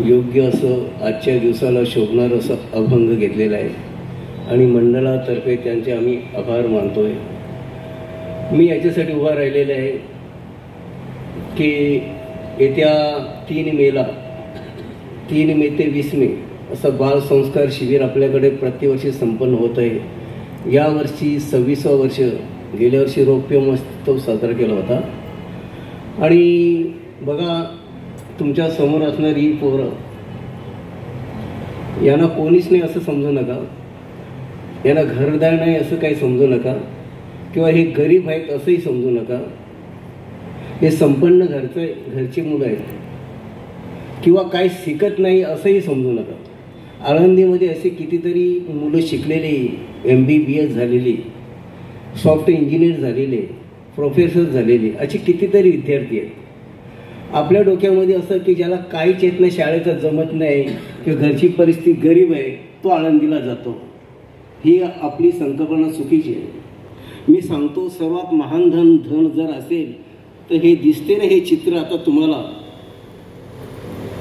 योग्य असं आजच्या दिवसाला शोभणार असं अभंग घेतलेला आहे आणि मंडळातर्फे त्यांचे आम्ही आभार मानतोय. मी याच्यासाठी उभा राहिलेला आहे की येत्या 3 मेला 3 मे ते 20 मे असं बाल संस्कार शिबिर आपल्याकडे प्रतिवर्षी संपन्न होत आहे. यावर्षी 26वा वर्ष. गेल्या वर्षी रौप्य महोत्सव साजरा केला होता. आणि बघा, तुमच्या समोर असणारी ही पोरं, यांना कोणीच नाही असं समजू नका, यांना घरदार नाही असं काही समजू नका, किंवा हे गरीब आहेत असंही समजू नका. हे संपन्न घरची मुलं आहेत, किंवा काही शिकत नाही असंही समजू नका. आळंदीमध्ये असे कितीतरी मुलं शिकलेली, MBBS झालेली, सॉफ्ट इंजिनियर झालेले, प्रोफेसर झालेले, असे कितीतरी विद्यार्थी आहेत. आपल्या डोक्यामध्ये असं की ज्याला काहीच येत नाही, शाळेचं जमत नाही किंवा घरची परिस्थिती गरीब आहे, तो आळंदीला जातो. ही आपली संकल्पना चुकीची आहे. मी सांगतो, सर्वात महान धन जर असेल तर हे दिसते ना, हे चित्र आता तुम्हाला,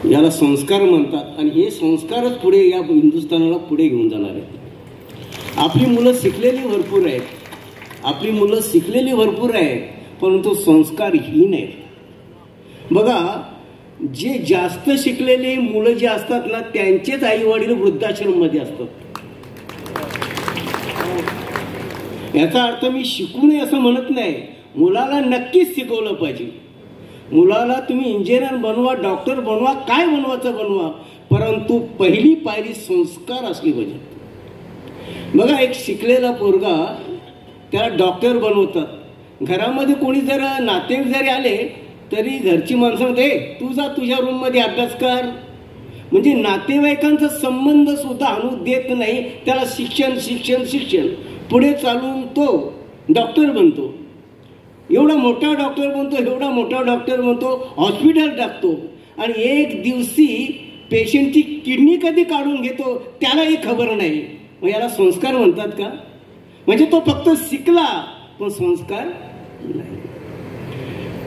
याला संस्कार म्हणतात. आणि हे संस्कारच पुढे या हिंदुस्थानाला पुढे घेऊन जाणार आहेत. आपली मुलं शिकलेली भरपूर आहेत, आपली मुलं शिकलेली भरपूर आहेत, परंतु संस्कारहीन आहेत. बघा, जे जास्त शिकलेले मुलं जे असतात ना, त्यांचेच आई वडील वृद्धाश्रममध्ये असतात. याचा अर्थ मी शिकू नये असं म्हणत नाही. मुलाला नक्कीच शिकवलं पाहिजे. मुलाला तुम्ही इंजिनियर बनवा, डॉक्टर बनवा, काय बनवायचं बनवा, परंतु पहिली पायरी संस्कार असली पाहिजे. बघा, एक शिकलेला पोरगा त्याला डॉक्टर बनवतात. घरामध्ये कोणी जर नातेवाईक जरी आले तरी घरची माणसं म्हणते, तू जा तुझ्या रूममध्ये अभ्यास कर. म्हणजे नातेवाईकांचा संबंध सुद्धा आणू देत नाही. त्याला शिक्षण शिक्षण शिक्षण, पुढे चालून तो डॉक्टर बनतो. एवढा मोठा डॉक्टर बनतो, एवढा मोठा डॉक्टर बनतो, हॉस्पिटल टाकतो, आणि एक दिवशी पेशंटची किडनी कधी काढून घेतो त्यालाही खबर नाही. मग याला संस्कार म्हणतात का? म्हणजे तो फक्त शिकला पण संस्कार नाही.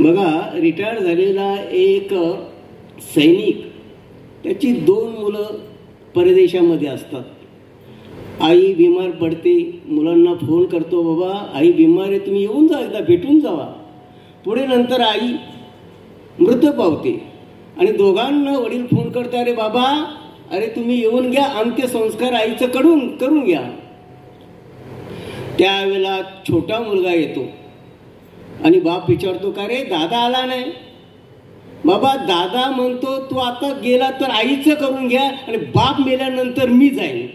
बघा, रिटायर झालेला एक सैनिक, त्याची 2 मुलं परदेशामध्ये असतात. आई बिमार पडते, मुलांना फोन करतो, बाबा आई बिमार आहे, तुम्ही येऊन जा, एकदा भेटून जावा. पुढे नंतर आई मृत पावते आणि दोघांना वडील फोन करतात, अरे बाबा, अरे तुम्ही येऊन घ्या, अंत्यसंस्कार आईचं करून घ्या. त्यावेळेला छोटा मुलगा येतो आणि बाप विचारतो, का रे दादा आला नाही? बाबा दादा म्हणतो, तू आता गेला तर आईचं करून घ्या आणि बाप मेल्यानंतर मी जाईन.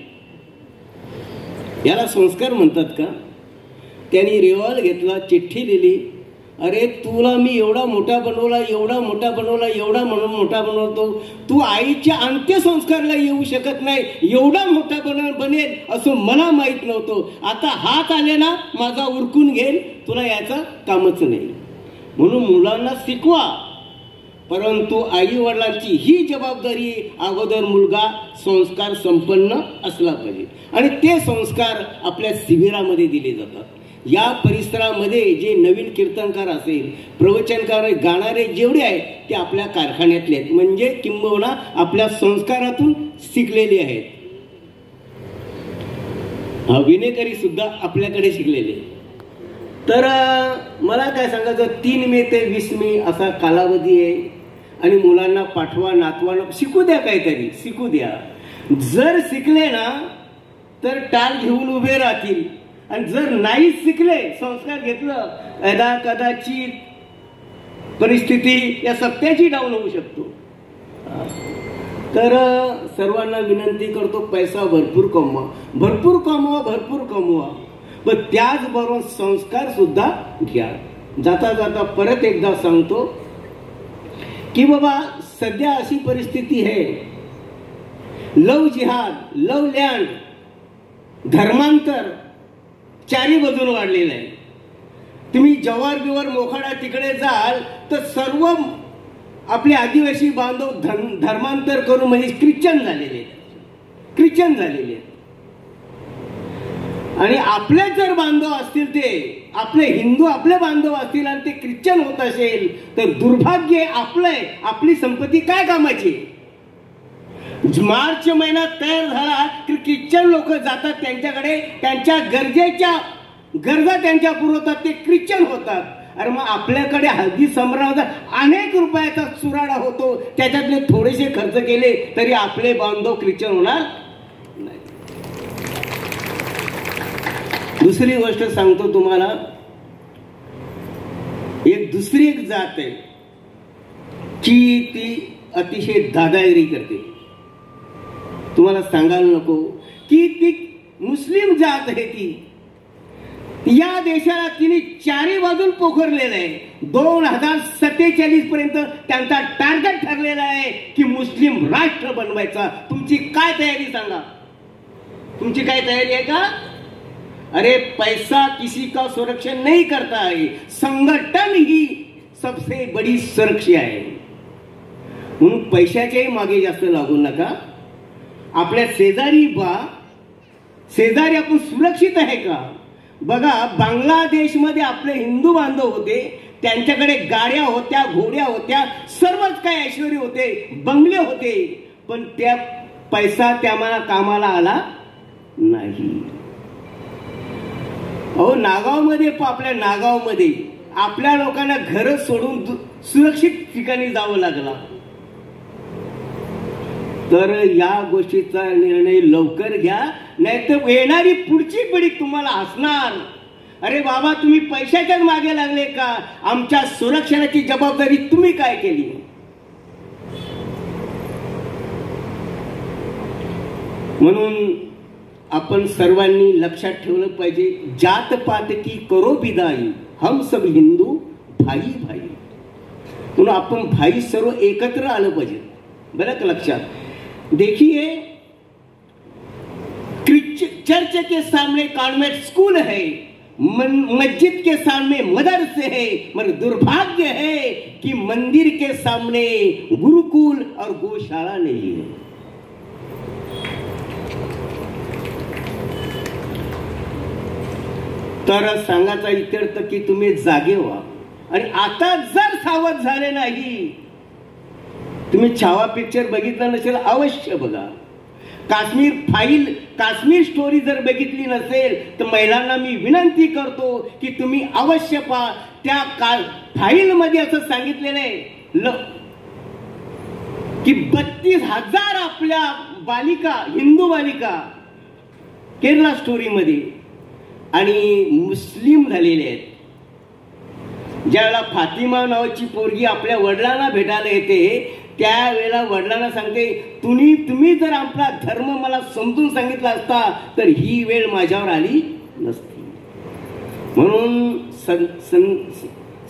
याला संस्कार म्हणतात का? त्यांनी रिवॉल्वर घेतला, चिठ्ठी दिली, अरे तुला मी एवढा मोठा बनवला, एवढा मोठा बनवला, एवढा मोठा बनवतो, तू आईच्या अंत्यसंस्कारला येऊ शकत नाही, एवढा मोठा बनेल असं मला माहीत नव्हतं. आता हात आले ना, माझा उरकून घेईल, तुला याचं कामच नाही. म्हणून मुलांना शिकवा, परंतु आई वडिलांची ही जबाबदारी, अगोदर मुलगा संस्कार संपन्न असला पाहिजे. आणि ते संस्कार आपल्या शिबिरामध्ये दिले जातात. या परिसरामध्ये जे नवीन कीर्तनकार असेल, प्रवचनकार, गाणारे जेवढे आहेत ते आपल्या कारखान्यातले आहेत, म्हणजे किंबहुना आपल्या संस्कारातून शिकलेले आहेत. विनेकरी सुद्धा आपल्याकडे शिकलेले. तर मला काय सांगायचं, 3 मे ते 20 मे असा कालावधी आहे आणि मुलांना पाठवा, नातवांना शिकू द्या, काहीतरी शिकू द्या. जर शिकले ना तर टाल घेऊन उभे राहतील, आणि जर नाही शिकले, संस्कार घेतलं, कदाचित परिस्थिती या सत्याची डाऊन होऊ शकतो. तर सर्वांना विनंती करतो, पैसा भरपूर कमवा, भरपूर कमवा, भरपूर कमवा, पण त्याचबरोबर संस्कार सुद्धा घ्या. जाता जाता परत एकदा सांगतो की बाबा, सध्या अशी परिस्थिती आहे, लव जिहाद, लव लँड, धर्मांतर चारी बाजून वाढलेलं आहे. तुम्ही जव्हार बिवार मोखाडा तिकडे जाल तर सर्व आपले आदिवासी बांधव धर्मांतर करून म्हणजे ख्रिश्चन झालेले. आणि आपले जर बांधव असतील, ते आपले हिंदू आपले बांधव असतील आणि ते ख्रिश्चन होत असेल तर दुर्भाग्य आपलं आहे. आपली संपत्ती काय कामाची? मार्च महिना तयार झाला की ख्रिश्चन लोक जातात त्यांच्याकडे, त्यांच्या गरजा त्यांच्या पुरवतात, ते ख्रिश्चन होतात. अरे मग आपल्याकडे हळदी समारंभाचा अनेक रुपयाचा चुराडा होतो, त्याच्यातले थोडेसे खर्च केले तरी आपले बांधव ख्रिश्चन होणार नाही. दुसरी गोष्ट सांगतो तुम्हाला, दुसरी एक जात आहे की ती अतिशय दादागिरी करते. तुम्हाला सांगायला नको की ती मुस्लिम जात आहे. ती या देशाला तिने चारी बाजून पोखरलेलं आहे. 2047 पर्यंत त्यांचा टार्गेट ठरलेला आहे की मुस्लिम राष्ट्र बनवायचा. तुमची काय तयारी सांगा, तुमची काय तयारी आहे का? अरे पैसा किसी का सुरक्षा नहीं करता है, संगठन ही सबसे बड़ी सुरक्षा है. म्हणून पैशाच्याही मागे जास्त लागू नका. आपल्या शेजारी आपण सुरक्षित आहे का बघा. बांगलादेशमध्ये आपले हिंदू बांधव होते, त्यांच्याकडे गाड्या होत्या, घोड्या होत्या, सर्वच काही ऐश्वर्य होते, बंगले होते, पण त्या पैसा त्या कामाला आला नाही. अहो नागावमध्ये, आपल्या नागावमध्ये आपल्या लोकांना घर सोडून सुरक्षित ठिकाणी जावं लागला. तर या गोष्टीचा निर्णय लवकर घ्या, नाहीतर येणारी पुढची पिढी तुम्हाला हसणार. अरे बाबा तुम्ही पैशाच्याच मागे लागले का? आमच्या सुरक्षणाची जबाबदारी तुम्ही काय केली? म्हणून आपण सर्वांनी लक्षात ठेवलं पाहिजे, जात पात की करो बिदाई, हम सब हिंदू भाई भाई. म्हणून आपण भाई सर्व एकत्र आलं पाहिजे. बरं का लक्षात. देखिए चर्च के सामने कॉन्वेंट स्कूल है, मस्जिद के सामने मदरसे है, मगर दुर्भाग्य है कि मंदिर के सामने गुरुकुल और गौशाला नहीं है. तर सांगायचा इत्यर्थ की तुम्ही जागे व्हा. आणि आता जर सावध झाले नाही, तुम्ही छावा पिक्चर बघितला नसेल, अवश्य बघा. काश्मीर स्टोरी जर बघितली नसेल तर महिलांना मी विनंती करतो की तुम्ही अवश्य पहा. त्या फाईल मध्ये असं सांगितलेलं आहे की 32,000 आपल्या बालिका, हिंदू बालिका केरला स्टोरी मध्ये आणि मुस्लिम झालेले आहेत. ज्यावेळेला फातिमा नावाची पोरगी आपल्या वडिलांना भेटायला येते, त्यावेळेला वडिलांना सांगते, तुम्ही जर आपला धर्म मला समजून सांगितला असता तर ही वेळ माझ्यावर आली नसती. म्हणून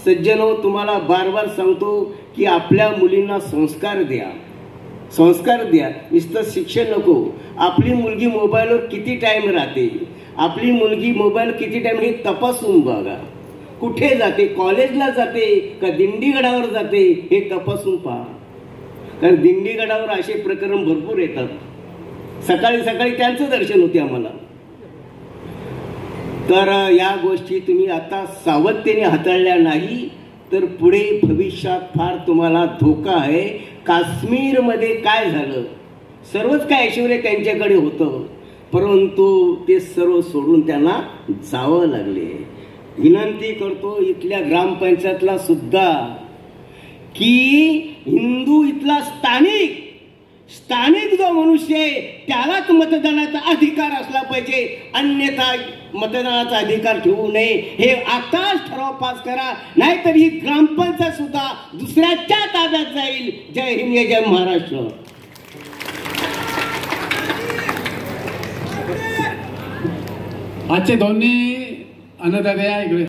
सज्जनो, तुम्हाला बार बार सांगतो की आपल्या मुलींना संस्कार द्या, संस्कार द्या. नुसतं शिक्षण नको. आपली मुलगी मोबाईलवर किती टाइम राहते, आपली मुलगी मोबाईल किती टाइम हे तपासून बघा. कुठे जाते, कॉलेजला जाते का दिंडीगडावर जाते हे तपासून पहा. कारण दिंडीगडावर असे प्रकरण भरपूर येतात. सकाळी सकाळी त्यांचं दर्शन होते आम्हाला. तर या गोष्टी तुम्ही आता सावधतेने हाताळल्या नाही तर पुढे भविष्यात फार तुम्हाला धोका आहे. काश्मीरमध्ये काय झालं, सर्वच काय ऐश्वर्य त्यांच्याकडे होतं, परंतु ते सर्व सोडून त्यांना जावं लागले. विनंती करतो इथल्या ग्रामपंचायतला सुद्धा की हिंदू इथला स्थानिक जो मनुष्य आहे त्यालाच मतदानाचा अधिकार असला पाहिजे, अन्यथा मतदानाचा अधिकार ठेवू नये. हे आताच ठराव पास करा, नाहीतर ही ग्रामपंचायत सुद्धा दुसऱ्याच्या ताब्यात जाईल. जय हिंद, जय महाराष्ट्र. आजचे दोन्ही अन्नदाते इकडे